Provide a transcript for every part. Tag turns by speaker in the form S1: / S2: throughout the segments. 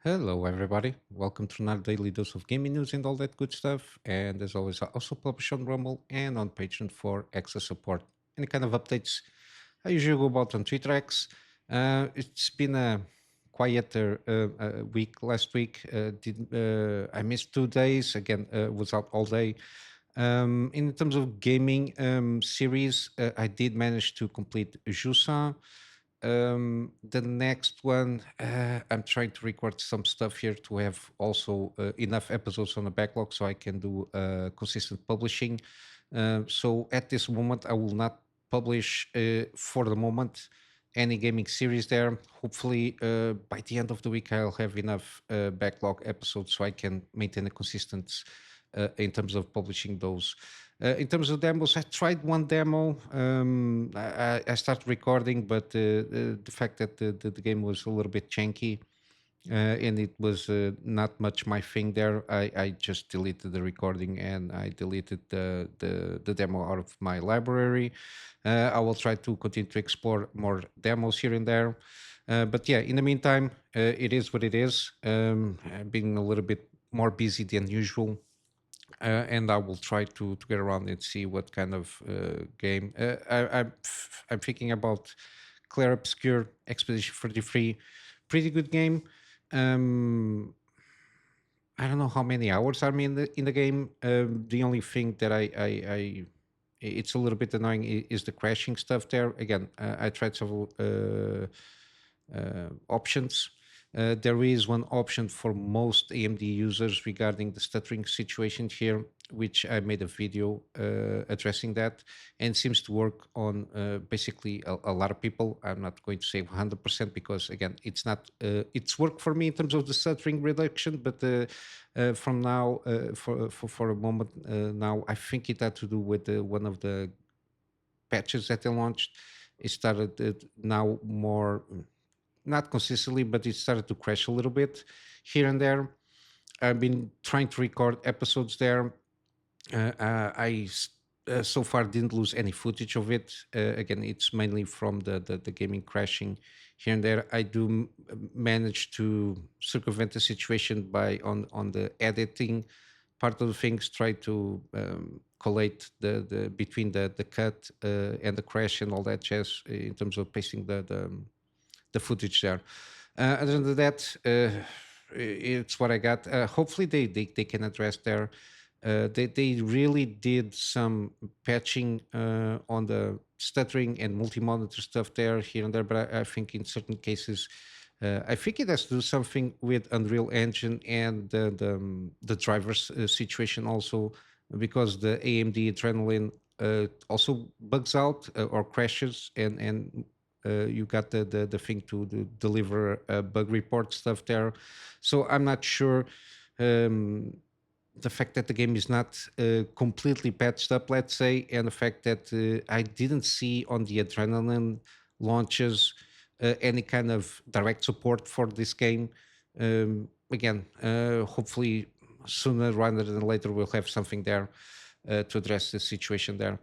S1: Hello, everybody. Welcome to another daily dose of gaming news and all that good stuff. And as always, I also publish on Rumble and on Patreon for extra support. Any kind of updates, I usually go about on Twitter X. It's been a quieter week last week. I missed 2 days. Again, was out all day. In terms of gaming series, I did manage to complete Jusa. The next one, I'm trying to record some stuff here to have also enough episodes on the backlog so I can do consistent publishing. So at this moment, I will not publish for the moment any gaming series there. Hopefully, by the end of the week, I'll have enough backlog episodes so I can maintain a consistent in terms of publishing those. In terms of demos, I tried one demo. I started recording, but the fact that the game was a little bit janky and it was not much my thing there, I just deleted the recording and I deleted the demo out of my library. I will try to continue to explore more demos here and there. But yeah, in the meantime, it is what it is. I've been a little bit more busy than usual, and I will try to get around and see what kind of game. I'm thinking about Clair Obscur Expedition 33. Pretty good game. Um, I don't know how many hours are in the game. The only thing that it's a little bit annoying is the crashing stuff there. Again, I tried several options. There is one option for most AMD users regarding the stuttering situation here, which I made a video addressing that, and seems to work on basically a lot of people. I'm not going to say 100% because again, it's not it's work for me in terms of the stuttering reduction, but from now for a moment now, I think it had to do with one of the patches that they launched. It started now more not consistently, but it started to crash a little bit here and there. I've been trying to record episodes there. I so far didn't lose any footage of it. Again, it's mainly from the gaming crashing here and there. I do manage to circumvent the situation by on the editing part of the things, try to collate the between the cut and the crash and all that jazz in terms of pasting the footage there. Other than that, it's what I got. Hopefully, they can address there. They really did some patching on the stuttering and multi-monitor stuff there, here and there, but I think in certain cases, I think it has to do something with Unreal Engine and the drivers situation also, because the AMD Adrenaline also bugs out or crashes, and you got the thing to deliver bug report stuff there. So I'm not sure. The fact that the game is not completely patched up, let's say, and the fact that I didn't see on the Adrenaline launches any kind of direct support for this game. Again, hopefully sooner rather than later we'll have something there to address the situation there.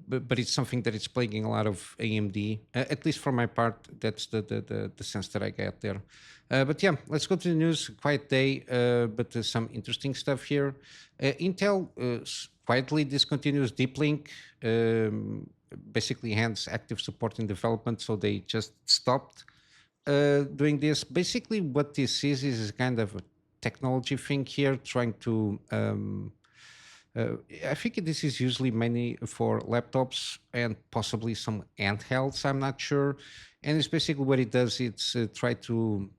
S1: But it's something that is plaguing a lot of AMD. At least for my part, that's the sense that I get there. But yeah, let's go to the news. Quiet day, but some interesting stuff here. Intel quietly discontinues Deep Link, basically hands active support in development, so they just stopped doing this. Basically, what this is kind of a technology thing here, trying to I think this is usually mainly for laptops and possibly some handhelds. I'm not sure. And it's basically what it does. It's try to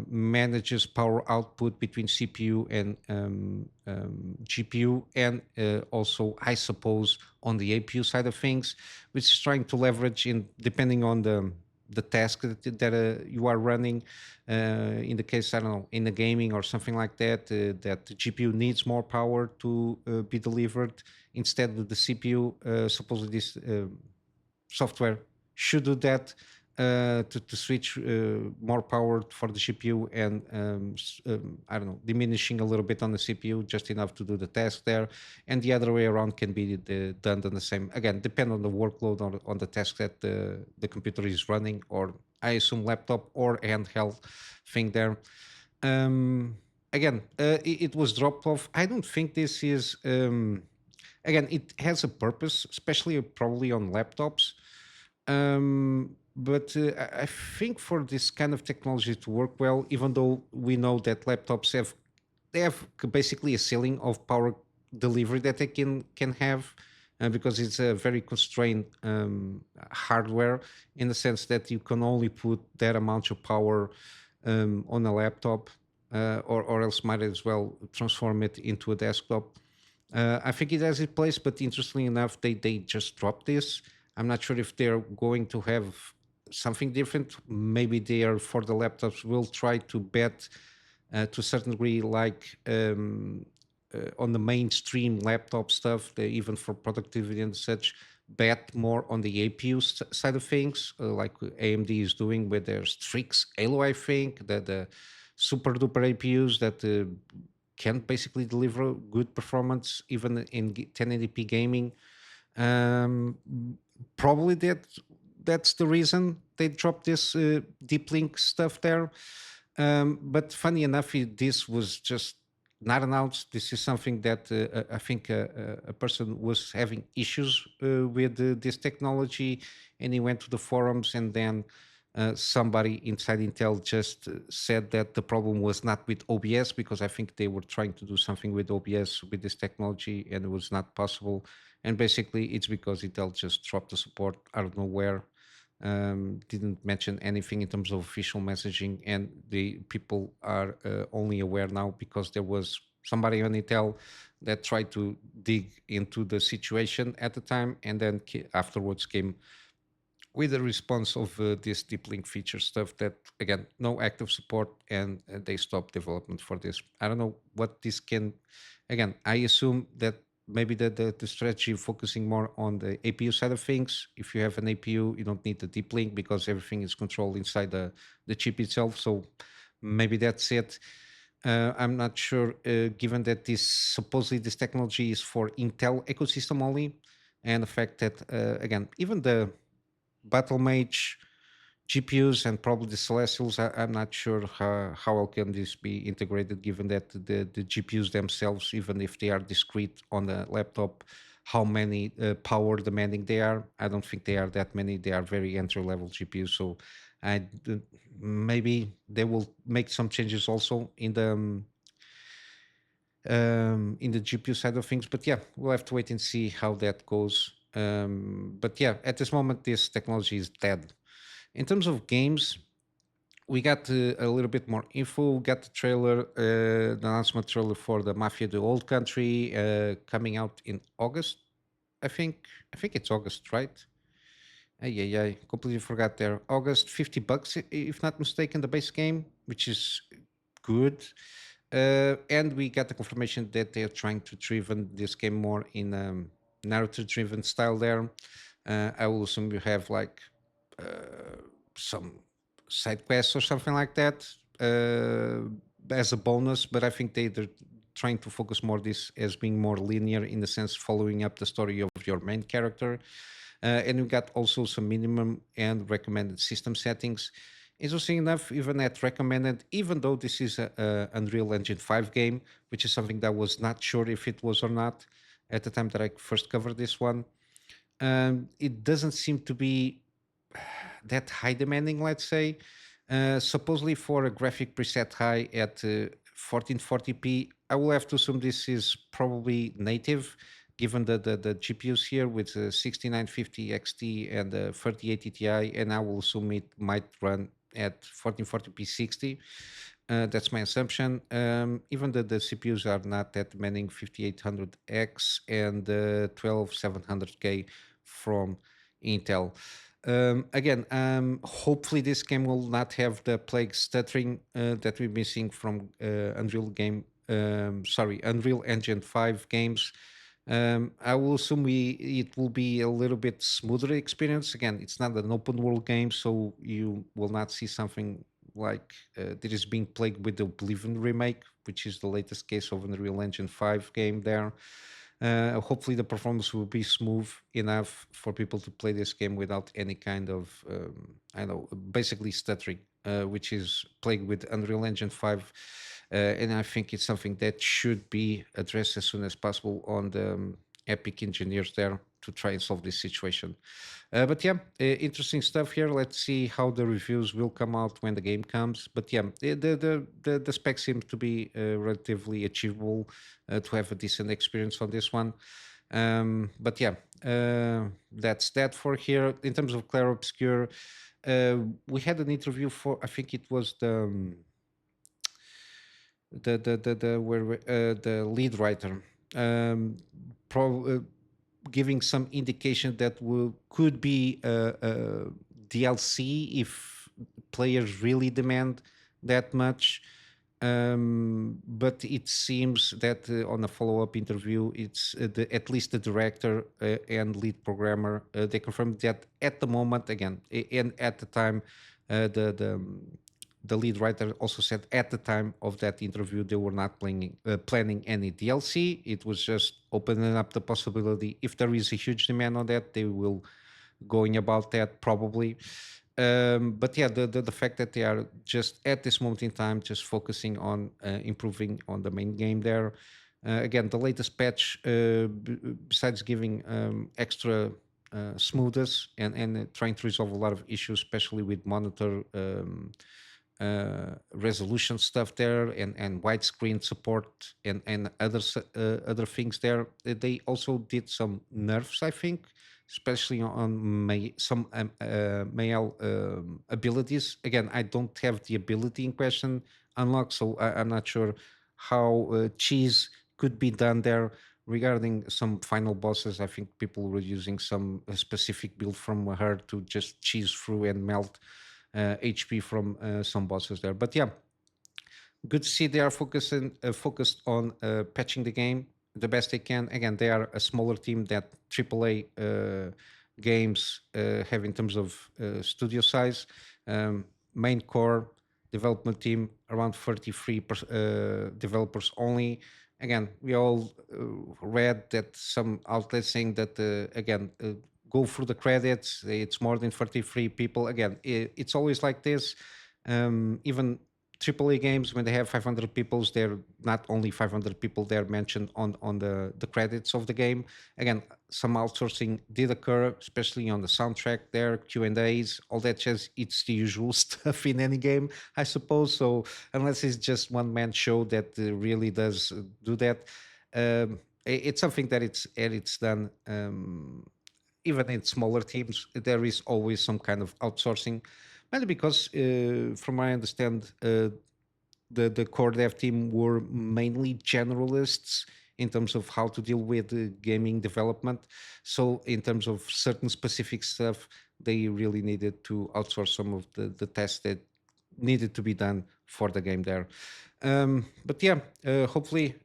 S1: manages power output between CPU and GPU, and also I suppose on the APU side of things, which is trying to leverage in depending on the task that you are running. In the case, I don't know, in the gaming or something like that, that the GPU needs more power to be delivered instead of the CPU. Supposedly, this software should do that to switch more power for the GPU and I don't know, diminishing a little bit on the CPU, just enough to do the task there, and the other way around can be done on the same. Again, depend on the workload on the task that the computer is running, or I assume laptop or handheld thing there. Um, Again, it was dropped off. I don't think this is. Again, it has a purpose, especially probably on laptops. But I think for this kind of technology to work well, even though we know that laptops have they have basically a ceiling of power delivery that they can have, because it's a very constrained hardware, in the sense that you can only put that amount of power on a laptop, or else might as well transform it into a desktop. I think it has its place, but interestingly enough, they just dropped this. I'm not sure if they're going to have something different. Maybe they are, for the laptops, will try to bet to a certain degree, like on the mainstream laptop stuff, they, even for productivity and such, bet more on the APU side of things, like AMD is doing with their Strix Halo, I think, the super duper APUs that can basically deliver good performance even in 1080p gaming. Um, Probably that's the reason they dropped this deep link stuff there. But funny enough, this was just not announced. This is something that I think a person was having issues with this technology, and he went to the forums, and then somebody inside Intel just said that the problem was not with OBS, because I think they were trying to do something with OBS with this technology, and it was not possible. And basically, it's because Intel just dropped the support out of nowhere, didn't mention anything in terms of official messaging, and the people are only aware now because there was somebody on Intel that tried to dig into the situation at the time, and then afterwards came with a response of this deep link feature stuff, that again, no active support, and they stopped development for this. I don't know what this can. Again, I assume that maybe the strategy focusing more on the APU side of things. If you have an APU, you don't need the deep link because everything is controlled inside the chip itself. So maybe that's it. I'm not sure, given that this supposedly this technology is for Intel ecosystem only, and the fact that again, even the Battle Mage GPUs and probably the Celestials, I'm not sure how well can this be integrated, given that the GPUs themselves, even if they are discrete on the laptop, how many power demanding they are. I don't think they are that many. They are very entry level GPUs. So I d- maybe they will make some changes also in the GPU side of things. But yeah, we'll have to wait and see how that goes. But yeah, at this moment, this technology is dead. In terms of games, we got a little bit more info. We got the trailer, the announcement trailer for the Mafia: The Old Country, coming out in August. I think. I think it's August, right? Yeah, yeah. Completely forgot there. August, $50, if not mistaken, the base game, which is good. And we got the confirmation that they're trying to driven this game more in narrative-driven style. There, I will assume you have like some side quests or something like that as a bonus. But I think they're trying to focus more this as being more linear, in the sense following up the story of your main character. And we got also some minimum and recommended system settings. Interesting enough, even at recommended, even though this is a Unreal Engine 5 game, which is something that I was not sure if it was or not at the time that I first covered this one, it doesn't seem to be that high demanding, let's say. Supposedly for a graphic preset high at 1440p, I will have to assume this is probably native, given the GPUs here with 6950 XT and 3080 Ti, and I will assume it might run at 1440p 60. That's my assumption. Even the CPUs are not that demanding, 5800X and 12700K from Intel. Again, hopefully this game will not have the plague stuttering that we've been seeing from Unreal Engine 5 games. I will assume it will be a little bit smoother experience. Again, it's not an open world game, so you will not see something like that is being plagued with the Oblivion remake, which is the latest case of Unreal Engine 5 game there. Hopefully, the performance will be smooth enough for people to play this game without any kind of, I don't know, basically stuttering, which is plagued with Unreal Engine 5. And I think it's something that should be addressed as soon as possible on the Epic engineers there to try and solve this situation. But yeah, interesting stuff here. Let's see how the reviews will come out when the game comes. But yeah, the specs seem to be relatively achievable to have a decent experience on this one. But yeah, that's that for here. In terms of Clair Obscur, we had an interview for, I think it was the lead writer, um, giving some indication that will could be DLC if players really demand that much. But it seems that on a follow-up interview, it's at least the director and lead programmer they confirmed that at the moment, again, and at the time, the lead writer also said at the time of that interview they were not planning any DLC. It was just opening up the possibility if there is a huge demand on that, they will going about that probably. But yeah, the fact that they are just at this moment in time just focusing on improving on the main game there. Again, the latest patch, besides giving extra smoothness and trying to resolve a lot of issues, especially with monitor resolution stuff there and widescreen support and other things there. They also did some nerfs, I think, especially on some male abilities. Again, I don't have the ability in question unlocked, so I'm not sure how cheese could be done there. Regarding some final bosses, I think people were using some specific build from her to just cheese through and melt HP from some bosses there. But yeah, good to see they are focused on patching the game the best they can. Again, they are a smaller team that AAA games have in terms of studio size. Main core development team around 33 developers only. Again, we all read that some outlets saying that again. Go through the credits. It's more than 33 people. Again, it's always like this. Even AAA games, when they have 500 people, they're not only 500 people they're mentioned on the credits of the game. Again, some outsourcing did occur, especially on the soundtrack there, Q&As, all that jazz. It's the usual stuff in any game, I suppose. So unless it's just one man show that really does do that, it's something that it's done. Even in smaller teams, there is always some kind of outsourcing, mainly because, from what I understand, the core dev team were mainly generalists in terms of how to deal with gaming development. So, in terms of certain specific stuff, they really needed to outsource some of the tests that needed to be done for the game there. But yeah, hopefully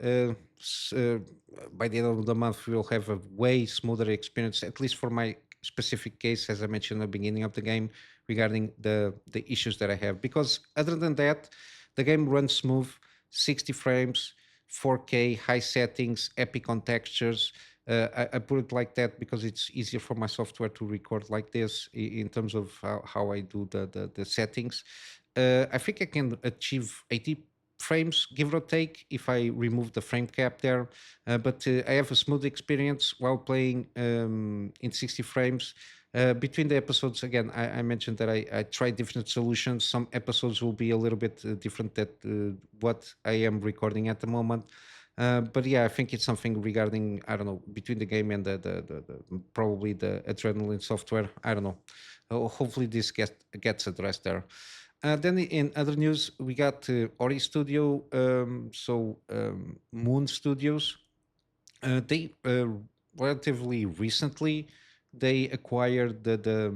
S1: by the end of the month we'll have a way smoother experience, at least for my specific case, as I mentioned at the beginning of the game, regarding the issues that I have. Because other than that, the game runs smooth, 60 frames, 4K, high settings, epic on textures. I put it like that because it's easier for my software to record like this in terms of how I do the settings. I think I can achieve 80 frames, give or take, if I remove the frame cap there. But I have a smooth experience while playing in 60 frames. Between the episodes, again, I mentioned that I tried different solutions. Some episodes will be a little bit different than what I am recording at the moment. But yeah, I think it's something regarding, I don't know, between the game and probably the adrenaline software. I don't know. Hopefully this gets addressed there. Then in other news, we got Ori Studio, Moon Studios. They relatively recently they acquired the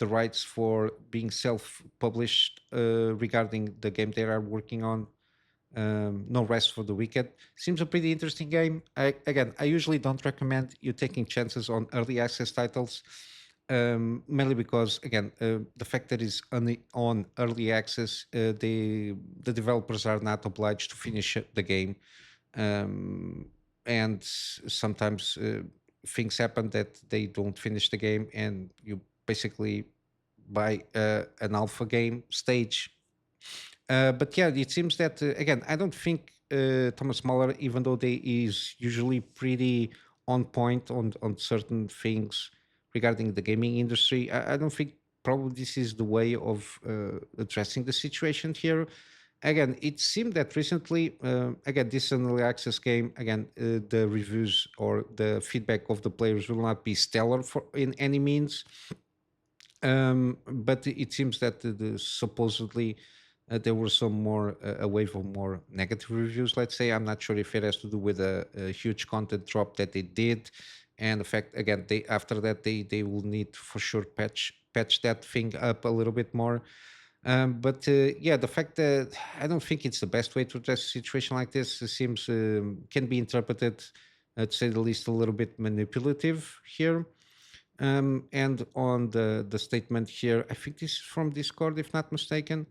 S1: rights for being self-published regarding the game they are working on. No Rest for the Wicked seems a pretty interesting game. I usually don't recommend you taking chances on early access titles, mainly because again the fact that it's only on early access, the developers are not obliged to finish the game. um, and sometimes things happen that they don't finish the game, and you basically buy an alpha game stage. But yeah, it seems that again, I don't think Thomas Muller, even though they is usually pretty on point on certain things regarding the gaming industry, I don't think probably this is the way of addressing the situation here. Again, it seemed that recently, again, this early access game, again, the reviews or the feedback of the players will not be stellar for in any means. But it seems that supposedly there were some more a wave of more negative reviews. Let's say I'm not sure if it has to do with a huge content drop that they did, and the fact again they after that they will need for sure patch that thing up a little bit more. But yeah, the fact that I don't think it's the best way to address a situation like this seems can be interpreted, to say the least, a little bit manipulative here. And on the statement here, I think this is from Discord, if not mistaken.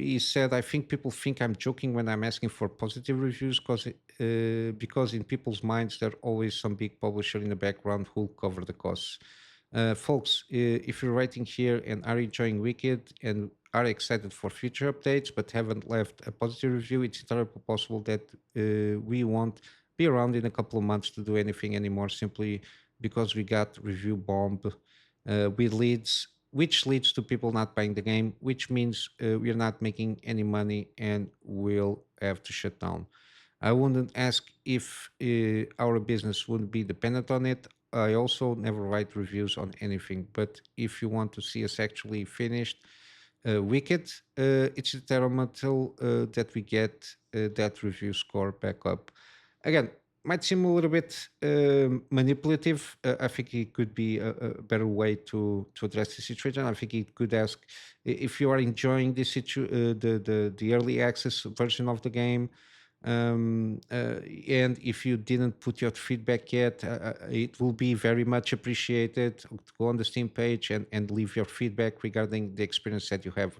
S1: He said, "I think people think I'm joking when I'm asking for positive reviews, because in people's minds there always some big publisher in the background who'll cover the costs. Folks, if you're writing here and are enjoying Wicked and are excited for future updates but haven't left a positive review, it's entirely possible that we won't be around in a couple of months to do anything anymore, simply because we got review bomb with leads, which leads to people not buying the game, which means we're not making any money and we'll have to shut down. I wouldn't ask if our business would be dependent on it. I also never write reviews on anything, but if you want to see us actually finished, Wicked, it's detrimental that we get that review score back up. Again, might seem a little bit manipulative. I think it could be a better way to address the situation. I think it could ask if you are enjoying the early access version of the game, and if you didn't put your feedback yet, it will be very much appreciated to go on the Steam page and leave your feedback regarding the experience that you have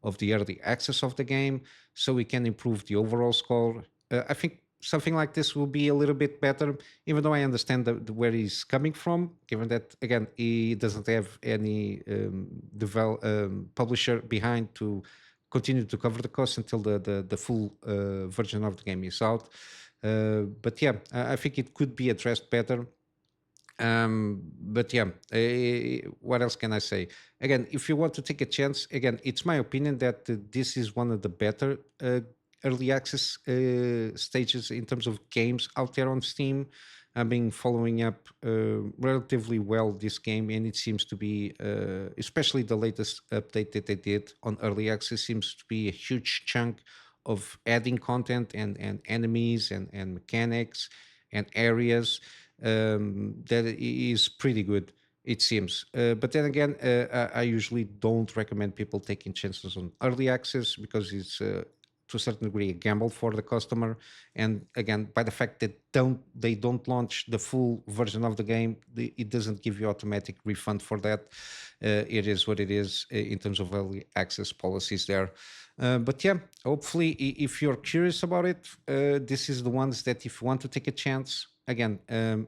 S1: of the early access of the game, so we can improve the overall score. I think something like this will be a little bit better, even though I understand where he's coming from, given that, again, he doesn't have any publisher behind to continue to cover the cost until the full version of the game is out. But yeah, I think it could be addressed better. But yeah, what else can I say? Again, if you want to take a chance, again, it's my opinion that this is one of the better early access stages in terms of games out there on Steam. I've been following up relatively well this game, and it seems to be, especially the latest update that they did on early access, seems to be a huge chunk of adding content and enemies and mechanics and areas that is pretty good. It seems, but then again, I usually don't recommend people taking chances on early access because it's to a certain degree a gamble for the customer. And again, by the fact that they don't launch the full version of the game, it doesn't give you automatic refund for that. It is what it is in terms of early access policies there. But yeah, hopefully, if you're curious about it, this is the ones that if you want to take a chance. Again,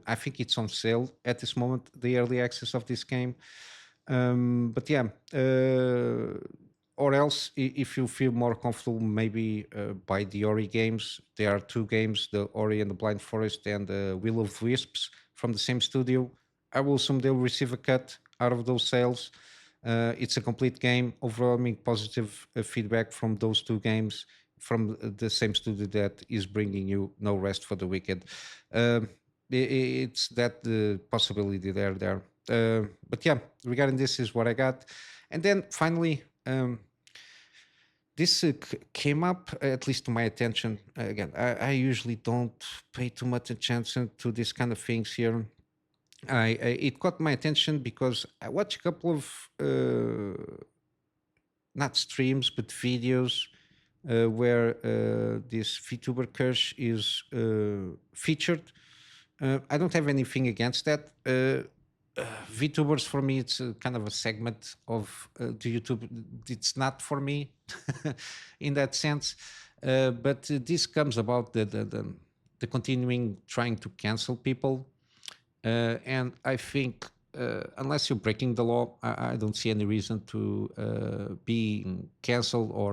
S1: I think it's on sale at this moment, the early access of this game. But yeah, or else if you feel more comfortable, maybe buy the Ori games. There are two games, the Ori and the Blind Forest and the Will of Wisps from the same studio. I will assume they'll receive a cut out of those sales. It's a complete game, overwhelming positive feedback from those two games from the same studio that is bringing you No Rest for the Wicked. Um, it's that the possibility there. But yeah, regarding this is what I got. And then finally, this came up, at least to my attention. Again, I usually don't pay too much attention to these kind of things here. It caught my attention because I watched a couple of not streams but videos where this VTuber Kirsche is featured. I don't have anything against that. VTubers for me, it's kind of a segment of the YouTube. It's not for me in that sense. But this comes about the the continuing trying to cancel people. And I think unless you're breaking the law, I don't see any reason to be canceled or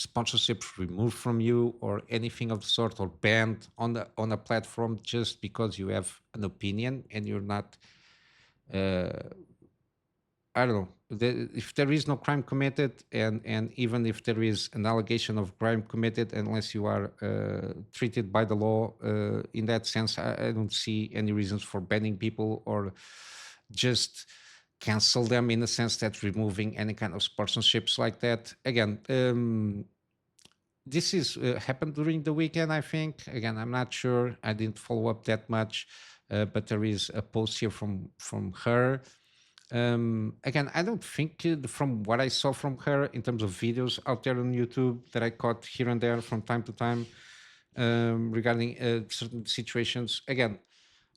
S1: sponsorships removed from you or anything of the sort, or banned on a platform just because you have an opinion and you're not. Uh, I don't know. If there is no crime committed, and even if there is an allegation of crime committed, unless you are treated by the law in that sense, I don't see any reasons for banning people or just cancel them in the sense that removing any kind of sponsorships like that. Again, this is happened during the weekend, I think. Again, I'm not sure. I didn't follow up that much, but there is a post here from her. Again, I don't think from what I saw from her in terms of videos out there on YouTube that I caught here and there from time to time regarding certain situations. Again,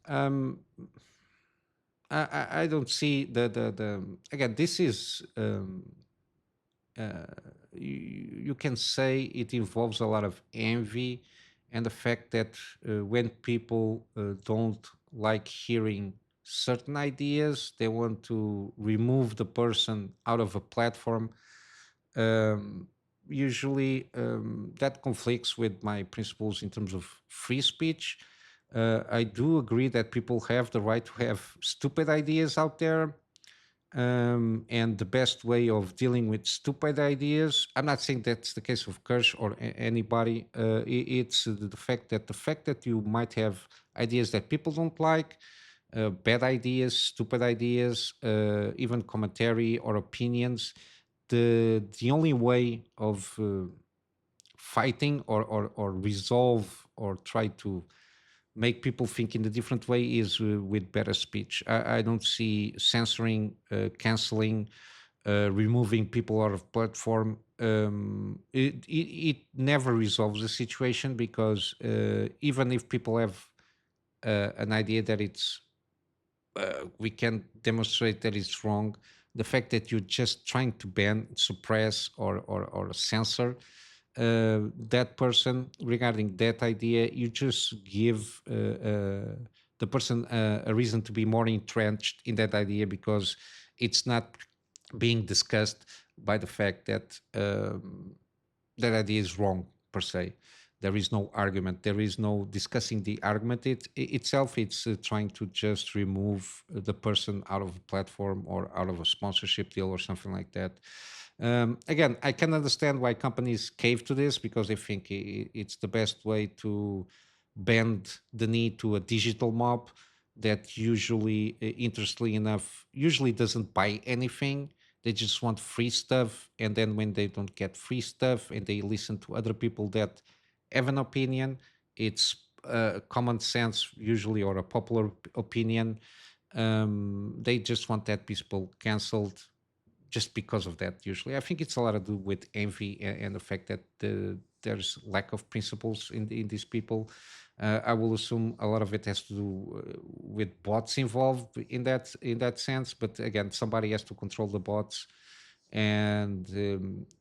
S1: um, I don't see the again. This is uh, you can say it involves a lot of envy and the fact that when people don't like hearing certain ideas, they want to remove the person out of a platform. um, Usually that conflicts with my principles in terms of free speech. I do agree that people have the right to have stupid ideas out there, and the best way of dealing with stupid ideas. I'm not saying that's the case of Kirsch or anybody. It's the fact that you might have ideas that people don't like, bad ideas, stupid ideas, even commentary or opinions. The only way of fighting or resolve or try to make people think in a different way is with better speech. I don't see censoring, canceling, removing people out of platform. It never resolves the situation because even if people have an idea that it's we can demonstrate that it's wrong. The fact that you're just trying to ban, suppress, or censor that person regarding that idea, you just give the person a reason to be more entrenched in that idea because it's not being discussed by the fact that that idea is wrong per se. There is no argument. There is no discussing the argument itself. It's trying to just remove the person out of a platform or out of a sponsorship deal or something like that. Again, I can understand why companies cave to this because they think it's the best way to bend the knee to a digital mob that usually, interestingly enough, usually doesn't buy anything. They just want free stuff, and then when they don't get free stuff and they listen to other people that have an opinion, it's common sense usually or a popular opinion. They just want that people cancelled just because of that. Usually, I think it's a lot to do with envy and the fact that there's lack of principles in these people. I will assume a lot of it has to do with bots involved in that sense. But again, somebody has to control the bots, and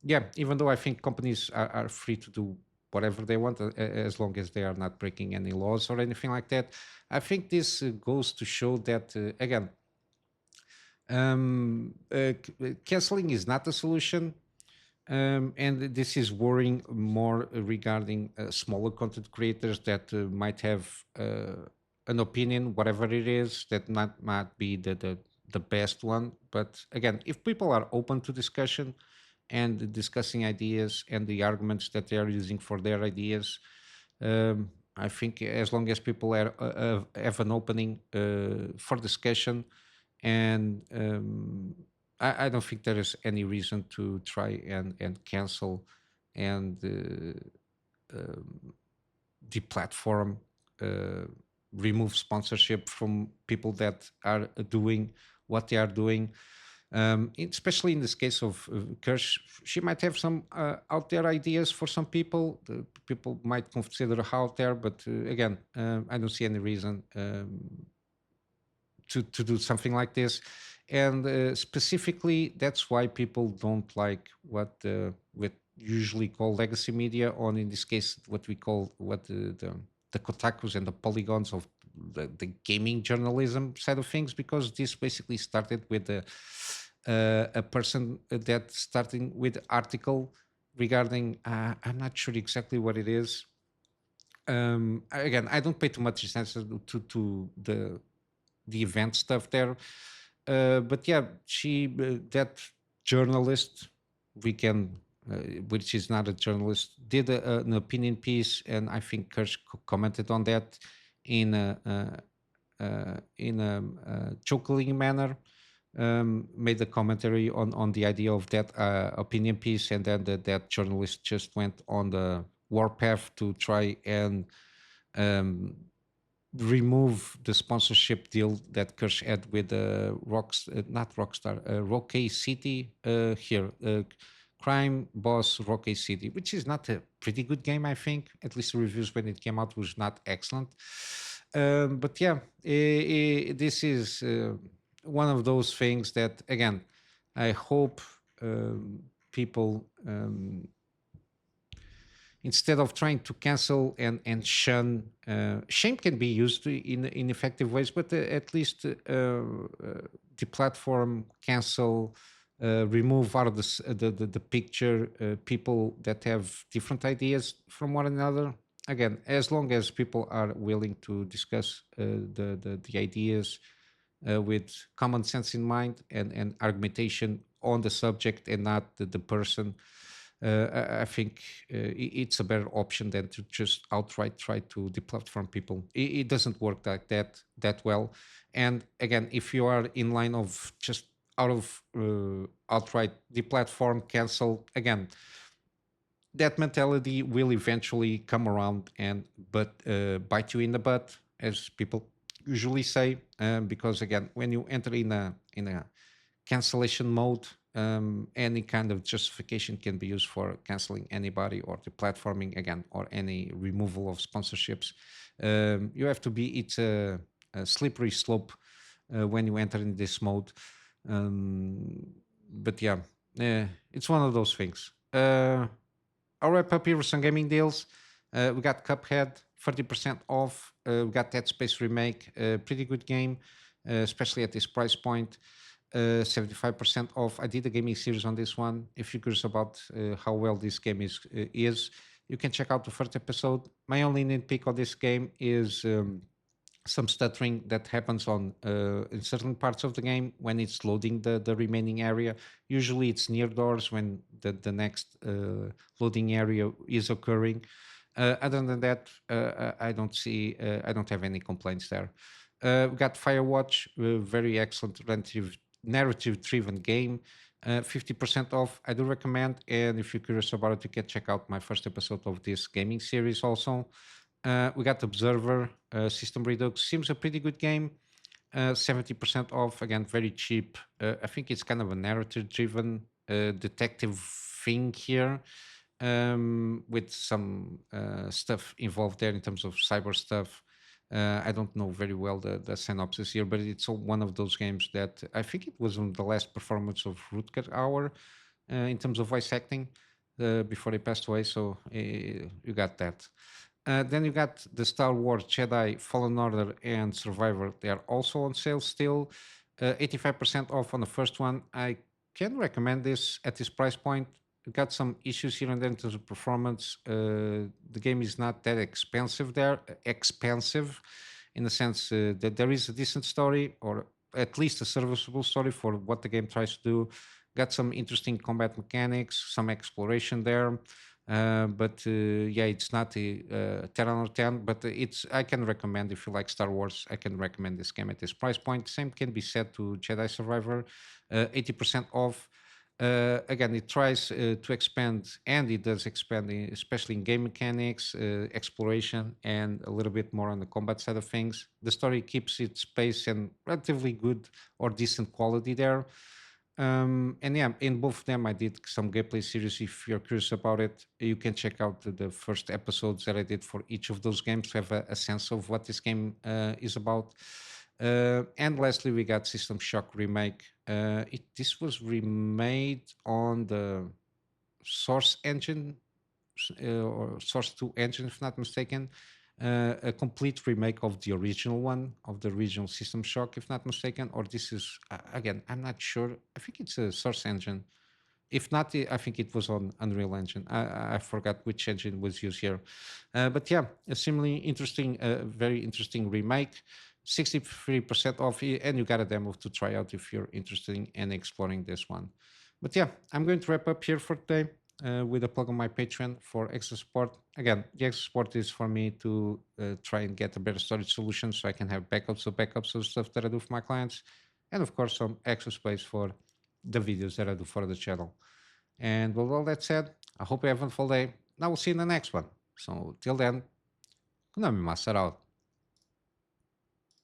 S1: yeah, even though I think companies are free to do whatever they want as long as they are not breaking any laws or anything like that. I think this goes to show that again, canceling is not a solution. And this is worrying more regarding smaller content creators that might have an opinion, whatever it is, that might be the best one. But again, if people are open to discussion and discussing ideas and the arguments that they are using for their ideas, I think as long as people have an opening for discussion, and I don't think there is any reason to try and cancel and deplatform, uh, remove sponsorship from people that are doing what they are doing. Especially in this case of Kirsch, she might have some out there ideas for some people. The people might consider her out there, but again, I don't see any reason to do something like this. And specifically, that's why people don't like what we usually call legacy media, or in this case, what we call what the the Kotakus and the polygons of the gaming journalism side of things, because this basically started with a person that starting with article regarding I'm not sure exactly what it is. Again, I don't pay too much attention to the event stuff there. But yeah, she that journalist, we can, uh, which is not a journalist, did an opinion piece, and I think Kirsch commented on that in a chuckling manner. Made a commentary on the idea of that opinion piece, and then that journalist just went on the warpath to try and um, remove the sponsorship deal that Kirsch had with not Rockstar, Rocky City here, Crime Boss Rocky City, which is not a pretty good game, I think. At least the reviews when it came out was not excellent. But yeah, this is one of those things that, again, I hope people instead of trying to cancel and shun. Shame can be used in effective ways, but at least the platform cancel, remove out of the picture people that have different ideas from one another. Again, as long as people are willing to discuss the ideas with common sense in mind and argumentation on the subject and not the person, I think it's a better option than to just outright try to deplatform people. It doesn't work like that well. And again, if you are in line of just out of outright deplatform, cancel, again, that mentality will eventually come around and but bite you in the butt, as people usually say, because again, when you enter in a cancellation mode, any kind of justification can be used for canceling anybody or deplatforming again, or any removal of sponsorships. You have to be, it's a slippery slope when you enter in this mode. um, but yeah, it's one of those things. I'll wrap up here with some gaming deals. We got Cuphead, 30% off. We got Dead Space Remake, pretty good game, especially at this price point. 75% off. I did a gaming series on this one. If you're curious about how well this game is, you can check out the first episode. My only nitpick on this game is some stuttering that happens on in certain parts of the game when it's loading the remaining area. Usually it's near doors when the next loading area is occurring. Other than that, I don't have any complaints there. We got Firewatch, very excellent narrative driven game. 50% off. I do recommend, and if you're curious about it, you can check out my first episode of this gaming series also. We got Observer, System Redux. Seems a pretty good game. 70% off. Again, very cheap. I think it's kind of a narrative driven detective thing here, with some stuff involved there in terms of cyber stuff. I don't know very well the synopsis here, but it's one of those games that I think it was on the last performance of Rutger Hauer in terms of voice acting before he passed away. So you got that. Then you got the Star Wars Jedi Fallen Order and Survivor. They are also on sale still. 85% off on the first one. I can recommend this at this price point. We got some issues here and there in terms of performance. The game is not that expensive in the sense that there is a decent story, or at least a serviceable story for what the game tries to do. Got some interesting combat mechanics, some exploration there. But yeah, it's not a 10 out of 10, but I can recommend, if you like Star Wars, I can recommend this game at this price point. Same can be said to Jedi Survivor, 80% off. Again, it tries to expand, and it does expand, especially in game mechanics, exploration, and a little bit more on the combat side of things. The story keeps its pace and relatively good or decent quality there. And yeah, in both of them, I did some gameplay series. If you're curious about it, you can check out the first episodes that I did for each of those games to have a sense of what this game is about. And lastly, we got System Shock Remake. This was remade on the Source engine, or Source 2 engine, if not mistaken. a complete remake of the original one, of the original System Shock, if not mistaken. Or this is again, I'm not sure. I think it's a Source engine. If not, I think it was on Unreal Engine. I forgot which engine was used here. But yeah, a similarly interesting, very interesting remake. 63% off, and you got a demo to try out if you're interested in exploring this one. But yeah, I'm going to wrap up here for today with a plug on my Patreon for extra support. Again, the extra support is for me to try and get a better storage solution so I can have backups of stuff that I do for my clients. And of course, some extra space for the videos that I do for the channel. And with all that said, I hope you have a wonderful day. Now we'll see you in the next one. So till then, Kunami Master out.